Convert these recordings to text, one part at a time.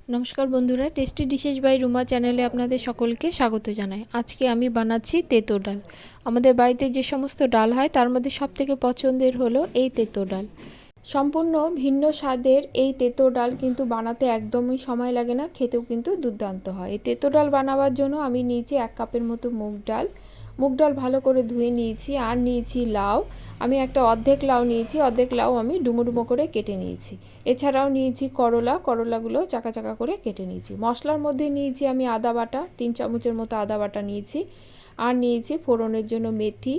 নমস্কার বন্ধুরা, tasty dishes by Ruma চ্যানেলে আপনাদের সকলকে স্বাগত জানাই। আজকে আমি বানাচ্ছি তেঁতো ডাল। আমাদের বাড়িতে যে সমস্ত ডাল হয় তার মধ্যে সবথেকে পছন্দের হলো এই তেঁতো ডাল। সম্পূর্ণ ভিন্ন স্বাদের এই তেঁতো ডাল কিন্তু বানাতে একদমই সময় লাগে না, খেতেও কিন্তু দুর্দান্ত হয়। এই তেঁতো ডাল বানাবার জন্য আমি নিয়েছি 1 কাপের মতো মুগ ডাল ভালো করে ধুয়ে নিয়েছি। আর নিয়েছি লাউ, আমি একটা অর্ধেক লাউ নিয়েছি, অর্ধেক লাউ আমি ডুমো ডুমো করে কেটে নিয়েছি। এছাড়াও নিয়েছি করলাগুলো চাকা চাকা করে কেটে নিয়েছি। মশলার মধ্যে নিয়েছি আমি আদা বাটা 3 চামচের মতো আদা বাটা নিয়েছি। আর নিয়েছি ফোড়নের জন্য মেথি,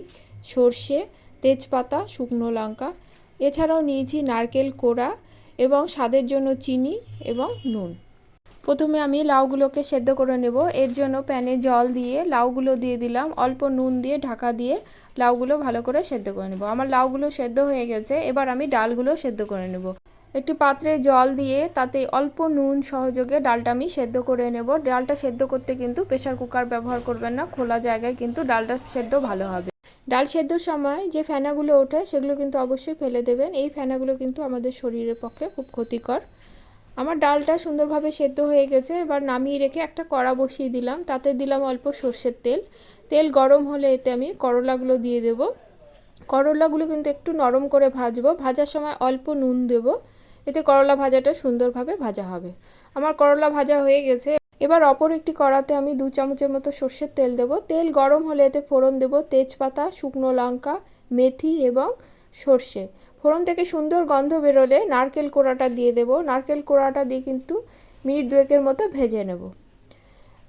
সর্ষে, তেজপাতা, শুকনো লঙ্কা। এছাড়াও নিয়েছি নারকেল কোড়া এবং স্বাদের জন্য চিনি এবং নুন। প্রথমে আমি লাউগুলোকে সেদ্ধ করে নেব। এর জন্য প্যানে জল দিয়ে লাউগুলো দিয়ে দিলাম, অল্প নুন দিয়ে ঢাকা দিয়ে লাউগুলো ভালো করে সেদ্ধ করে নেব। আমার লাউগুলো সেদ্ধ হয়ে গেছে, এবার আমি ডালগুলো সেদ্ধ করে নেব। একটি পাত্রে জল দিয়ে তাতে অল্প নুন সহযোগে ডালটা আমি সেদ্ধ করে নেব। ডালটা সেদ্ধ করতে কিন্তু প্রেসার কুকার ব্যবহার করবেন না, খোলা জায়গায় কিন্তু ডালটা সেদ্ধ ভালো হবে। ডাল সেদ্ধর সময় যে ফেনাগুলো ওঠে সেগুলো কিন্তু অবশ্যই ফেলে দেবেন। এই ফেনাগুলো কিন্তু আমাদের শরীরের পক্ষে খুব ক্ষতিকর। আমার ডালটা সুন্দরভাবে সেদ্ধ হয়ে গেছে, এবার নামিয়ে রেখে একটা কড়া বসিয়ে দিলাম। তাতে দিলাম অল্প সর্ষের তেল। তেল গরম হলে এতে আমি করলাগুলো দিয়ে দেব। করলাগুলো কিন্তু একটু নরম করে ভাজবো। ভাজার সময় অল্প নুন দেব, এতে করলা ভাজাটা সুন্দরভাবে ভাজা হবে। আমার করলা ভাজা হয়ে গেছে। এবার অপর একটি কড়াতে আমি 2 চামচের মতো সর্ষের তেল দেব। তেল গরম হলে এতে ফোড়ন দেব তেজপাতা, শুকনো লঙ্কা, মেথি এবং সর্ষে। ফোড়ন থেকে সুন্দর গন্ধ বেরোলে নারকেল কোড়াটা দিয়ে দেব। নারকেল কোড়াটা দিয়ে কিন্তু মিনিট 2 মতো ভেজে নেব।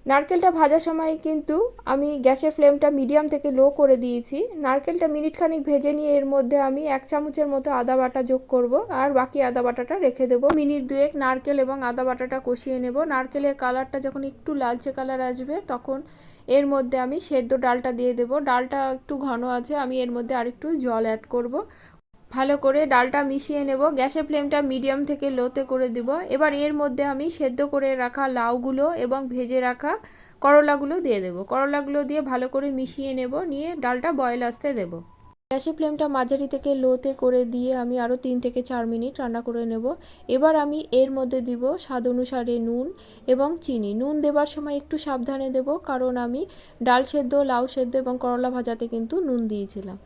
নারকেলটা ভাজার সময় কিন্তু আমি গ্যাসের ফ্লেমটা মিডিয়াম থেকে লো করে দিয়েছি। নারকেলটা মিনিট খানিক ভেজে নিয়ে এর মধ্যে আমি 1 চামচের মতো আদা বাটা যোগ করব, আর বাকি আদা বাটাটা রেখে দেব। মিনিট 2 নারকেল এবং আদা বাটাটা কষিয়ে নেব। নারকেলের কালারটা যখন একটু লালচে কালার আসবে তখন এর মধ্যে আমি সেদ্ধ ডালটা দিয়ে দেব। ডালটা একটু ঘন আছে, আমি এর মধ্যে আরেকটু জল অ্যাড করব। ভালো করে ডালটা মিশিয়ে নেব। গ্যাসের ফ্লেমটা মিডিয়াম থেকে লোতে করে দেব। এবার এর মধ্যে আমি সেদ্ধ করে রাখা লাউগুলো এবং ভেজে রাখা করলাগুলো দিয়ে দেব। করলাগুলো দিয়ে ভালো করে মিশিয়ে নেব, নিয়ে ডালটা বয়েল আসতে দেব। গ্যাসের ফ্লেমটা মাঝারি থেকে লোতে করে দিয়ে আমি আরও 3 থেকে 4 মিনিট রান্না করে নেব। এবার আমি এর মধ্যে দিব স্বাদ অনুসারে নুন এবং চিনি। নুন দেবার সময় একটু সাবধানে দেব, কারণ আমি ডাল সেদ্ধ, লাউ সেদ্ধ এবং করলা ভাজাতে কিন্তু নুন দিয়েছিলাম।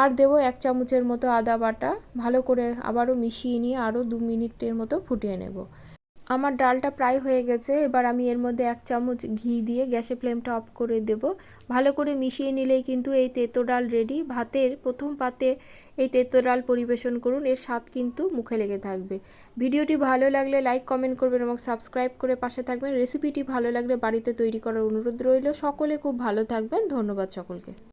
আর দেব 1 চামচের মতো আদা বাটা। ভালো করে আবারও মিশিয়ে নিয়ে আরও 2 মিনিটের মতো ফুটিয়ে নেব। আমার ডালটা প্রায় হয়ে গেছে। এবার আমি এর মধ্যে 1 চামচ ঘি দিয়ে গ্যাসের ফ্লেমটা অফ করে দেব। ভালো করে মিশিয়ে নিলেই কিন্তু এই তেঁতো ডাল রেডি। ভাতের প্রথম পাতে এই তেঁতো ডাল পরিবেশন করুন, এর স্বাদ কিন্তু মুখে লেগে থাকবে। ভিডিওটি ভালো লাগলে লাইক কমেন্ট করবেন এবং সাবস্ক্রাইব করে পাশে থাকবেন। রেসিপিটি ভালো লাগলে বাড়িতে তৈরি করার অনুরোধ রইল। সকলে খুব ভালো থাকবেন। ধন্যবাদ সকলকে।